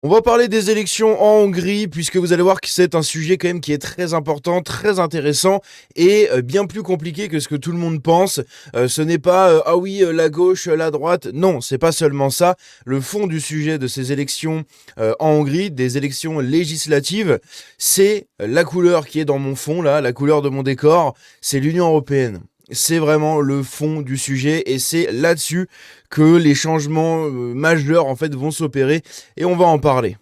On va parler des élections en Hongrie, puisque vous allez voir que c'est un sujet quand même qui est très important, très intéressant et bien plus compliqué que ce que tout le monde pense. Ce n'est pas ah oui, la gauche, la droite. Non, c'est pas seulement ça. Le fond du sujet de ces élections en Hongrie, des élections législatives, c'est la couleur qui est dans mon fond là, la couleur de mon décor, c'est l'Union européenne. C'est vraiment le fond du sujet et c'est là-dessus que les changements majeurs en fait vont s'opérer et on va en parler.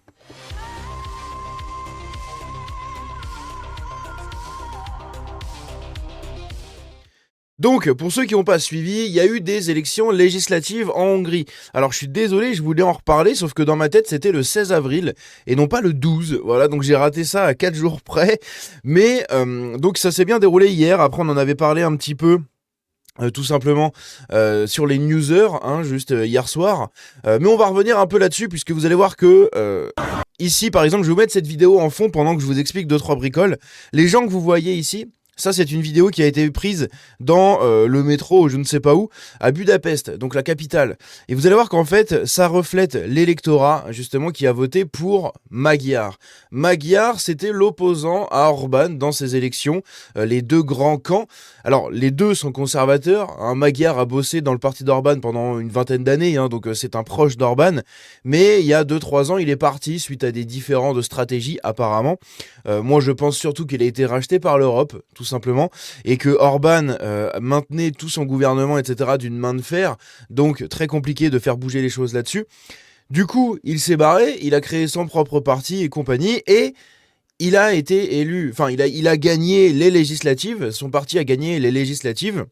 Donc, pour ceux qui n'ont pas suivi, il y a eu des élections législatives en Hongrie. Alors, je suis désolé, je voulais en reparler, sauf que dans ma tête, c'était le 16 avril et non pas le 12. Voilà, donc j'ai raté ça à 4 jours près. Mais, donc ça s'est bien déroulé hier. Après, on en avait parlé un petit peu. Tout simplement sur les newsers, hein, juste hier soir. Mais on va revenir un peu là-dessus, puisque vous allez voir que ici, par exemple, je vais vous mettre cette vidéo en fond pendant que je vous explique 2-3 bricoles. Les gens que vous voyez ici, ça c'est une vidéo qui a été prise dans le métro, ou je ne sais pas où, à Budapest, donc la capitale. Et vous allez voir qu'en fait, ça reflète l'électorat, justement, qui a voté pour Magyar. Magyar, c'était l'opposant à Orban dans ces élections, les deux grands camps. Alors, les deux sont conservateurs. Un Magyar a bossé dans le parti d'Orban pendant une vingtaine d'années, hein, donc c'est un proche d'Orban. Mais il y a 2-3 ans, il est parti suite à des différends de stratégie, apparemment. Moi, je pense surtout qu'il a été racheté par l'Europe, tout simplement, et que Orban maintenait tout son gouvernement, etc., d'une main de fer. Donc, très compliqué de faire bouger les choses là-dessus. Du coup, il s'est barré, il a créé son propre parti et compagnie, et il a été élu, enfin, il a gagné les législatives, son parti a gagné les législatives.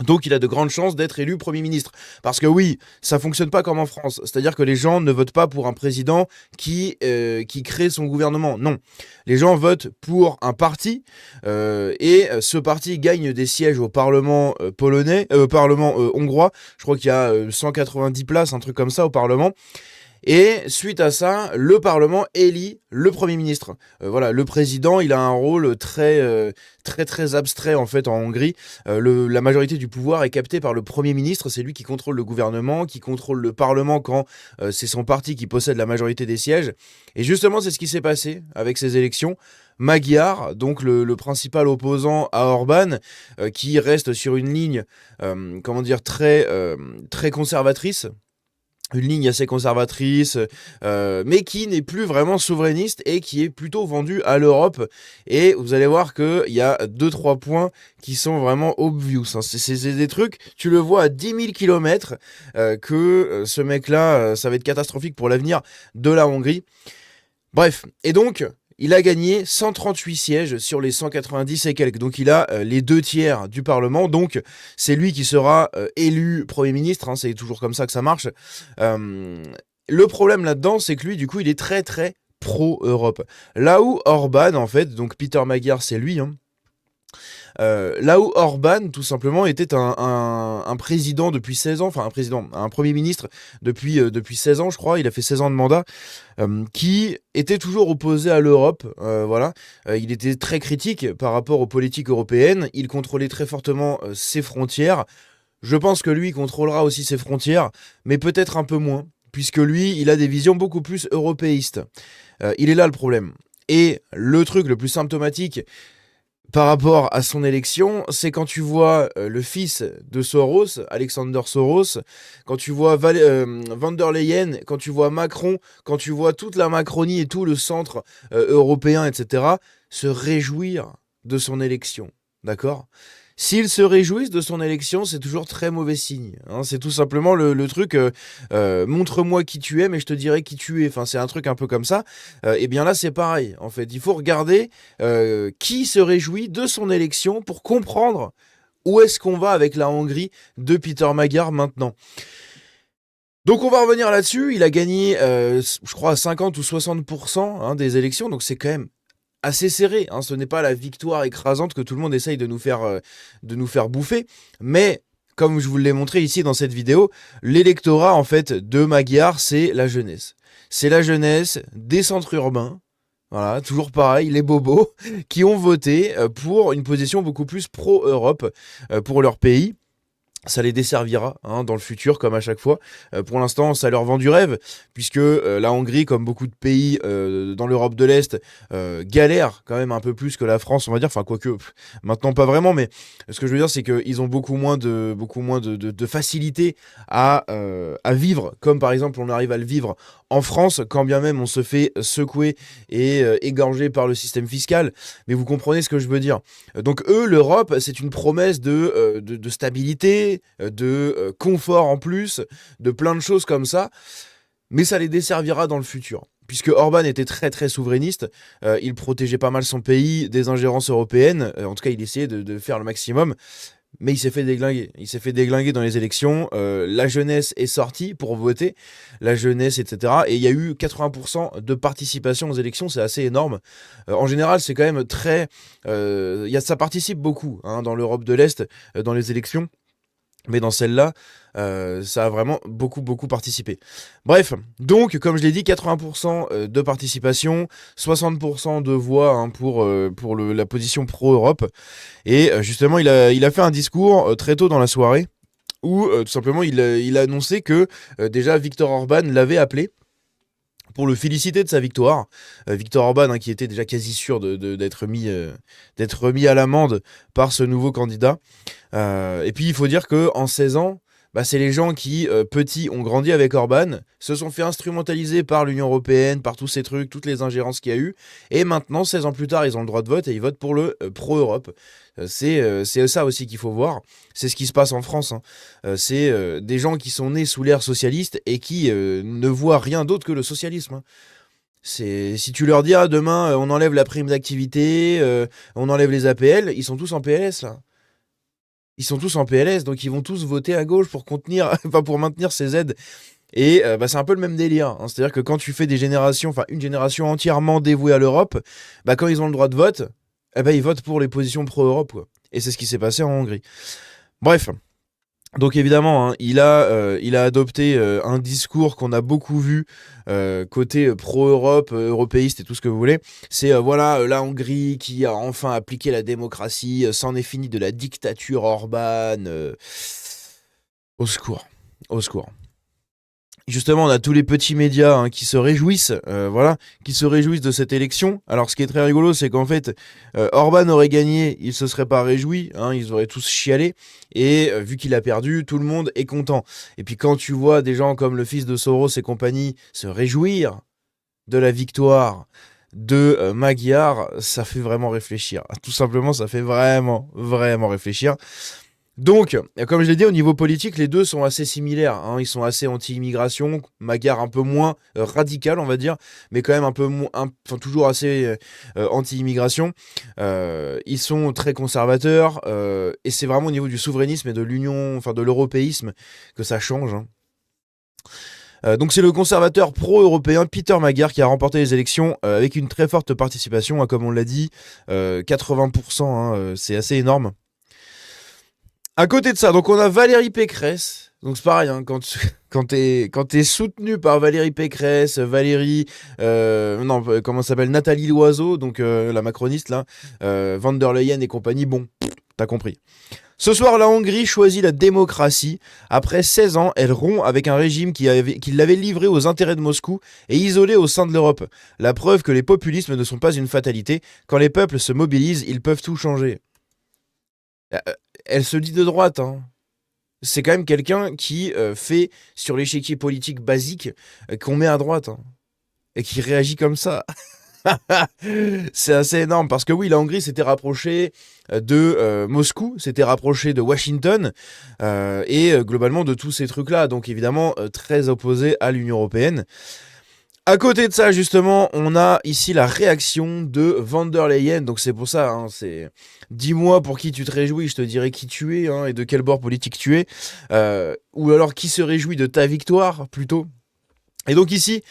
Donc il a de grandes chances d'être élu Premier ministre. Parce que oui, ça fonctionne pas comme en France. C'est-à-dire que les gens ne votent pas pour un président qui crée son gouvernement. Non. Les gens votent pour un parti et ce parti gagne des sièges au Parlement Parlement hongrois. Je crois qu'il y a 190 places, un truc comme ça au Parlement. Et suite à ça, le Parlement élit le Premier ministre. Voilà, le président, il a un rôle très abstrait en fait en Hongrie. La majorité du pouvoir est captée par le Premier ministre. C'est lui qui contrôle le gouvernement, qui contrôle le Parlement quand c'est son parti qui possède la majorité des sièges. Et justement, c'est ce qui s'est passé avec ces élections. Magyar, donc le principal opposant à Orban, qui reste sur une ligne, comment dire, très conservatrice. Une ligne assez conservatrice, mais qui n'est plus vraiment souverainiste et qui est plutôt vendue à l'Europe. Et vous allez voir qu'il y a 2-3 points qui sont vraiment obvious. Hein. C'est des trucs, tu le vois à 10 000 km, que ce mec-là, ça va être catastrophique pour l'avenir de la Hongrie. Bref, et donc, il a gagné 138 sièges sur les 190 et quelques. Donc il a les 2 tiers du Parlement. Donc c'est lui qui sera élu Premier ministre. Hein, c'est toujours comme ça que ça marche. Le problème là-dedans, c'est que lui, du coup, il est très pro-Europe. Là où Orban, en fait, donc Peter Magyar, c'est lui, hein, là où Orban, tout simplement, était un président depuis 16 ans, enfin un premier ministre depuis 16 ans, je crois, il a fait 16 ans de mandat, qui était toujours opposé à l'Europe, voilà. Il était très critique par rapport aux politiques européennes, il contrôlait très fortement ses frontières. Je pense que lui contrôlera aussi ses frontières, mais peut-être un peu moins, puisque lui, il a des visions beaucoup plus européistes. Il est là le problème. Et le truc le plus symptomatique par rapport à son élection, c'est quand tu vois le fils de Soros, Alexander Soros, quand tu vois van der Leyen, quand tu vois Macron, quand tu vois toute la Macronie et tout le centre européen, etc., se réjouir de son élection. D'accord ? S'ils se réjouissent de son élection, c'est toujours très mauvais signe. Hein. C'est tout simplement le truc montre-moi qui tu es, mais je te dirai qui tu es. Enfin, c'est un truc un peu comme ça. Et bien là, c'est pareil. En fait, il faut regarder qui se réjouit de son élection pour comprendre où est-ce qu'on va avec la Hongrie de Peter Magyar maintenant. Donc on va revenir là-dessus. Il a gagné, je crois, à 50 ou 60% hein, des élections. Donc c'est quand même assez serré, hein. Ce n'est pas la victoire écrasante que tout le monde essaye de nous faire bouffer, mais comme je vous l'ai montré ici dans cette vidéo, l'électorat en fait de Magyar, c'est la jeunesse. C'est la jeunesse des centres urbains, voilà, toujours pareil, les bobos, qui ont voté pour une position beaucoup plus pro-Europe pour leur pays. ça les desservira hein, dans le futur, comme à chaque fois. Pour l'instant, ça leur vend du rêve, puisque la Hongrie, comme beaucoup de pays dans l'Europe de l'Est, galère quand même un peu plus que la France, on va dire. Enfin, quoique, maintenant pas vraiment, mais ce que je veux dire, c'est qu'ils ont beaucoup moins de facilité à vivre, comme par exemple on arrive à le vivre en France, quand bien même on se fait secouer et égorger par le système fiscal. Mais vous comprenez ce que je veux dire. Donc eux, l'Europe, c'est une promesse de stabilité, de confort en plus, de plein de choses comme ça, mais ça les desservira dans le futur. Puisque Orban était très très souverainiste, il protégeait pas mal son pays des ingérences européennes, en tout cas il essayait de faire le maximum, mais il s'est fait déglinguer. Il s'est fait déglinguer dans les élections. La jeunesse est sortie pour voter. La jeunesse, etc. Et il y a eu 80% de participation aux élections. C'est assez énorme. En général, c'est quand même très... ça participe beaucoup hein, dans l'Europe de l'Est, dans les élections. Mais dans celle-là, ça a vraiment beaucoup participé. Bref, donc, comme je l'ai dit, 80% de participation, 60% de voix hein, pour la position pro-Europe. Et justement, il a fait un discours très tôt dans la soirée où tout simplement il a annoncé que déjà Viktor Orban l'avait appelé pour le féliciter de sa victoire. Viktor Orban, hein, qui était déjà quasi sûr d'être mis à l'amende par ce nouveau candidat. Et puis il faut dire qu'en 16 ans, bah, c'est les gens qui, petits, ont grandi avec Orban, se sont fait instrumentaliser par l'Union Européenne, par tous ces trucs, toutes les ingérences qu'il y a eu, et maintenant, 16 ans plus tard, ils ont le droit de vote et ils votent pour le pro-Europe. C'est ça aussi qu'il faut voir, c'est ce qui se passe en France. Hein. C'est des gens qui sont nés sous l'ère socialiste et qui ne voient rien d'autre que le socialisme. Hein. Si tu leur dis, ah, demain, on enlève la prime d'activité, on enlève les APL, ils sont tous en PLS, là. Ils sont tous en PLS, donc ils vont tous voter à gauche pour pour maintenir ces aides. Et bah, c'est un peu le même délire. Hein. C'est-à-dire que quand tu fais une génération entièrement dévouée à l'Europe, bah, quand ils ont le droit de vote, eh ben, ils votent pour les positions pro-Europe. Quoi. Et c'est ce qui s'est passé en Hongrie. Bref. Donc évidemment, hein, il a adopté un discours qu'on a beaucoup vu côté pro-Europe, européiste et tout ce que vous voulez. C'est voilà la Hongrie qui a enfin appliqué la démocratie, c'en est fini de la dictature Orban. Au secours, au secours. Justement, on a tous les petits médias hein, qui se réjouissent, qui se réjouissent de cette élection. Alors, ce qui est très rigolo, c'est qu'en fait, Orban aurait gagné, il se serait pas réjoui, hein, ils auraient tous chialé. Et vu qu'il a perdu, tout le monde est content. Et puis, quand tu vois des gens comme le fils de Soros et compagnie se réjouir de la victoire de Magyar, ça fait vraiment réfléchir. Tout simplement, ça fait vraiment réfléchir. Donc, comme je l'ai dit, au niveau politique, les deux sont assez similaires. Hein. Ils sont assez anti-immigration, Magyar un peu moins radical, on va dire, mais quand même un peu moins, toujours assez anti-immigration. Ils sont très conservateurs, et c'est vraiment au niveau du souverainisme et de l'union, de l'européisme que ça change. Hein. Donc c'est le conservateur pro-européen Peter Magyar qui a remporté les élections avec une très forte participation, hein, comme on l'a dit, 80%, hein, c'est assez énorme. À côté de ça, donc on a Valérie Pécresse. Donc c'est pareil, hein, quand t'es soutenu par Valérie Pécresse, comment ça s'appelle, Nathalie Loiseau, donc la macroniste là, Van der Leyen et compagnie, bon, t'as compris. Ce soir, la Hongrie choisit la démocratie. Après 16 ans, elle rompt avec un régime qui l'avait livré aux intérêts de Moscou et isolé au sein de l'Europe. La preuve que les populismes ne sont pas une fatalité. Quand les peuples se mobilisent, ils peuvent tout changer. Elle se dit de droite, hein. C'est quand même quelqu'un qui fait sur l'échiquier politique basique qu'on met à droite, hein, et qui réagit comme ça. C'est assez énorme parce que oui, la Hongrie s'était rapprochée de Moscou, s'était rapprochée de Washington et globalement de tous ces trucs-là, donc évidemment très opposé à l'Union Européenne. À côté de ça, justement, on a ici la réaction de Van der Leyen. Donc c'est pour ça, hein, c'est... Dis-moi pour qui tu te réjouis, je te dirai qui tu es, hein, et de quel bord politique tu es. Ou alors qui se réjouit de ta victoire, plutôt. Et donc ici,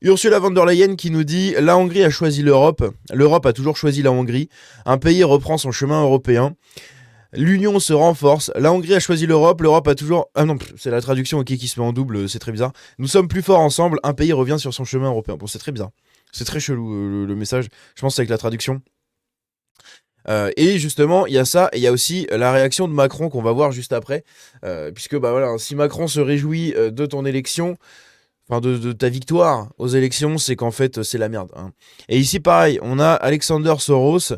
Ursula von der Leyen qui nous dit « La Hongrie a choisi l'Europe. L'Europe a toujours choisi la Hongrie. Un pays reprend son chemin européen. L'union se renforce, la Hongrie a choisi l'Europe, l'Europe a toujours... Ah non, c'est la traduction ok, qui se met en double, c'est très bizarre. Nous sommes plus forts ensemble, un pays revient sur son chemin européen. Bon, c'est très bizarre. C'est très chelou le message, je pense que c'est avec la traduction. Et justement, il y a ça, et il y a aussi la réaction de Macron qu'on va voir juste après, puisque bah voilà, si Macron se réjouit de ton élection, enfin de ta victoire aux élections, c'est qu'en fait c'est la merde, hein. Et ici pareil, on a Alexander Soros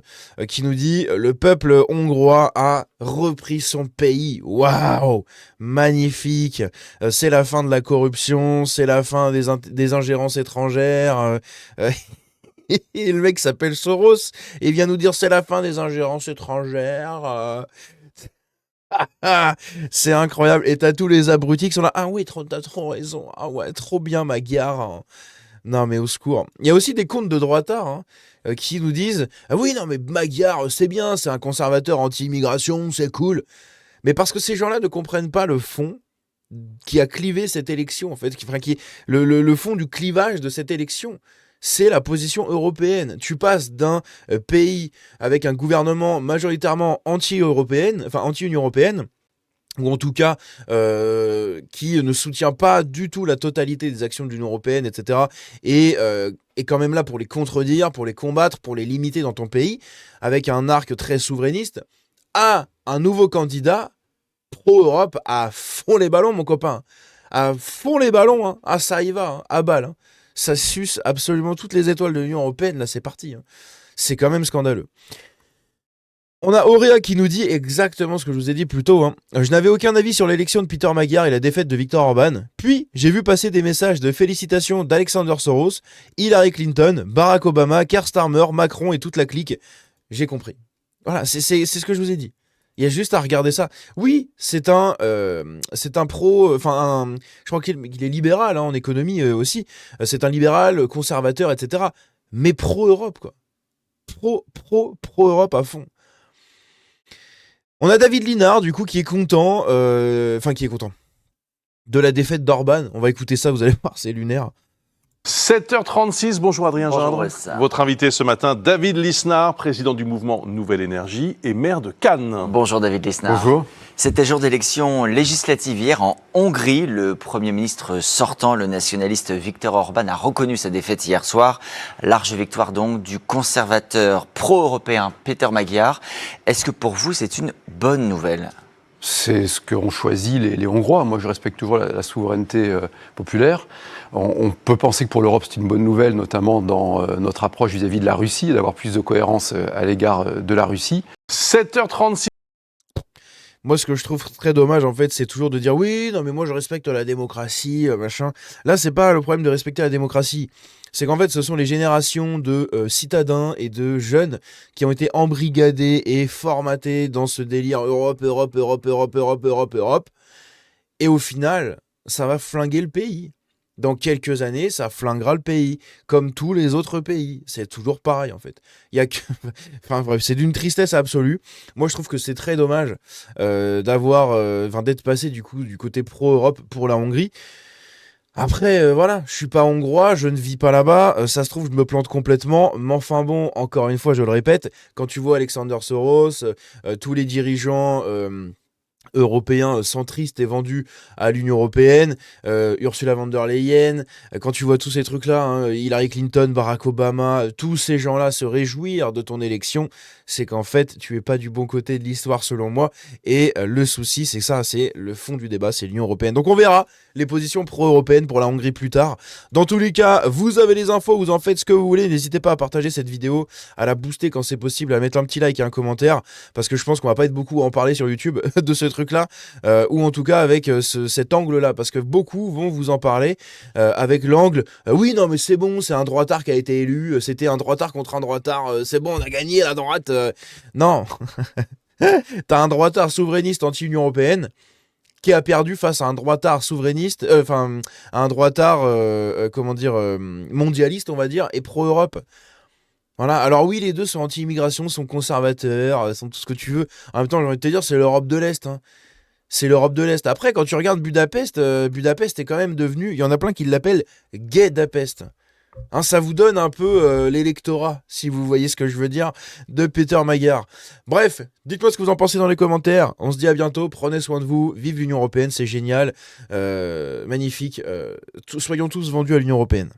qui nous dit le peuple hongrois a repris son pays. Waouh, magnifique. C'est la fin de la corruption, c'est la fin des ingérences étrangères. Euh, et le mec s'appelle Soros et vient nous dire c'est la fin des ingérences étrangères. Ah, c'est incroyable. Et t'as tous les abrutis qui sont là. Ah oui, t'as trop raison. Ah ouais, trop bien, ma gare, hein. Non, mais au secours. Il y a aussi des comptes de droitards, hein, qui nous disent ah oui, non, mais Magyar, c'est bien, c'est un conservateur anti-immigration, c'est cool. Mais parce que ces gens-là ne comprennent pas le fond qui a clivé cette élection, en fait, le fond du clivage de cette élection. C'est la position européenne. Tu passes d'un pays avec un gouvernement majoritairement anti-européenne, enfin anti-Union européenne, ou en tout cas qui ne soutient pas du tout la totalité des actions de l'Union européenne, etc. Et est quand même là pour les contredire, pour les combattre, pour les limiter dans ton pays, avec un arc très souverainiste, à un nouveau candidat pro-Europe à fond les ballons, mon copain. À fond les ballons, hein. Ah, ça y va, hein, à balle, hein. Ça suce absolument toutes les étoiles de l'Union européenne, là, c'est parti, hein. C'est quand même scandaleux. On a Auréa qui nous dit exactement ce que je vous ai dit plus tôt, hein. Je n'avais aucun avis sur l'élection de Peter Magyar et la défaite de Viktor Orban. Puis, j'ai vu passer des messages de félicitations d'Alexander Soros, Hillary Clinton, Barack Obama, Keir Starmer, Macron et toute la clique. J'ai compris. Voilà, c'est ce que je vous ai dit. Il y a juste à regarder ça. Oui, c'est un pro, je crois qu'il est libéral, hein, en économie aussi. C'est un libéral, conservateur, etc. Mais pro-Europe, quoi. Pro-Europe à fond. On a David Linard, du coup, qui est content, qui est content de la défaite d'Orban. On va écouter ça, vous allez voir, c'est lunaire. 7h36, bonjour Adrien Gindre. Votre invité ce matin, David Lisnard, président du mouvement Nouvelle Énergie et maire de Cannes. Bonjour David Lisnard. Bonjour. C'était jour d'élection législative hier en Hongrie. Le Premier ministre sortant, le nationaliste Viktor Orban, a reconnu sa défaite hier soir. Large victoire donc du conservateur pro-européen Peter Magyar. Est-ce que pour vous c'est une bonne nouvelle ? C'est ce qu'ont choisi les Hongrois. Moi, je respecte toujours la souveraineté populaire. On peut penser que pour l'Europe, c'est une bonne nouvelle, notamment dans notre approche vis-à-vis de la Russie, d'avoir plus de cohérence à l'égard de la Russie. 7h36. Moi, ce que je trouve très dommage, en fait, c'est toujours de dire oui, non, mais moi, je respecte la démocratie, machin. Là, c'est pas le problème de respecter la démocratie. C'est qu'en fait, ce sont les générations de citadins et de jeunes qui ont été embrigadés et formatés dans ce délire Europe, Europe, Europe, Europe, Europe, Europe, Europe. Et au final, ça va flinguer le pays. Dans quelques années, ça flinguera le pays, comme tous les autres pays. C'est toujours pareil, en fait. Il y a que... Enfin bref, c'est d'une tristesse absolue. Moi, je trouve que c'est très dommage d'être passé du coup du côté pro-Europe pour la Hongrie. Après, voilà, je suis pas hongrois, je ne vis pas là-bas, ça se trouve, je me plante complètement, mais enfin bon, encore une fois, je le répète, quand tu vois Alexander Soros, tous les dirigeants européen centriste est vendu à l'Union européenne, Ursula von der Leyen, quand tu vois tous ces trucs-là, hein, Hillary Clinton, Barack Obama, tous ces gens-là se réjouir de ton élection, c'est qu'en fait, tu es pas du bon côté de l'histoire selon moi, et le souci, c'est que ça, c'est le fond du débat, c'est l'Union européenne. Donc on verra les positions pro-européennes pour la Hongrie plus tard. Dans tous les cas, vous avez les infos, vous en faites ce que vous voulez, n'hésitez pas à partager cette vidéo, à la booster quand c'est possible, à mettre un petit like et un commentaire, parce que je pense qu'on va pas être beaucoup à en parler sur YouTube de ce truc-là, ou en tout cas avec cet angle-là, parce que beaucoup vont vous en parler avec l'angle oui, non, mais c'est bon, c'est un droitard qui a été élu, c'était un droitard contre un droitard, c'est bon, on a gagné la droite. Non, t'as un droitard souverainiste anti-Union européenne qui a perdu face à un droitard souverainiste, un droitard, mondialiste, on va dire, et pro-Europe. Voilà, alors oui, les deux sont anti-immigration, sont conservateurs, sont tout ce que tu veux. En même temps, j'ai envie de te dire, c'est l'Europe de l'Est, hein. C'est l'Europe de l'Est. Après, quand tu regardes Budapest, Budapest est quand même devenu... Il y en a plein qui l'appellent Gay-Dapest. Hein, ça vous donne un peu l'électorat, si vous voyez ce que je veux dire, de Peter Magyar. Bref, dites-moi ce que vous en pensez dans les commentaires. On se dit à bientôt, prenez soin de vous, vive l'Union européenne, c'est génial, magnifique. Soyons tous vendus à l'Union européenne.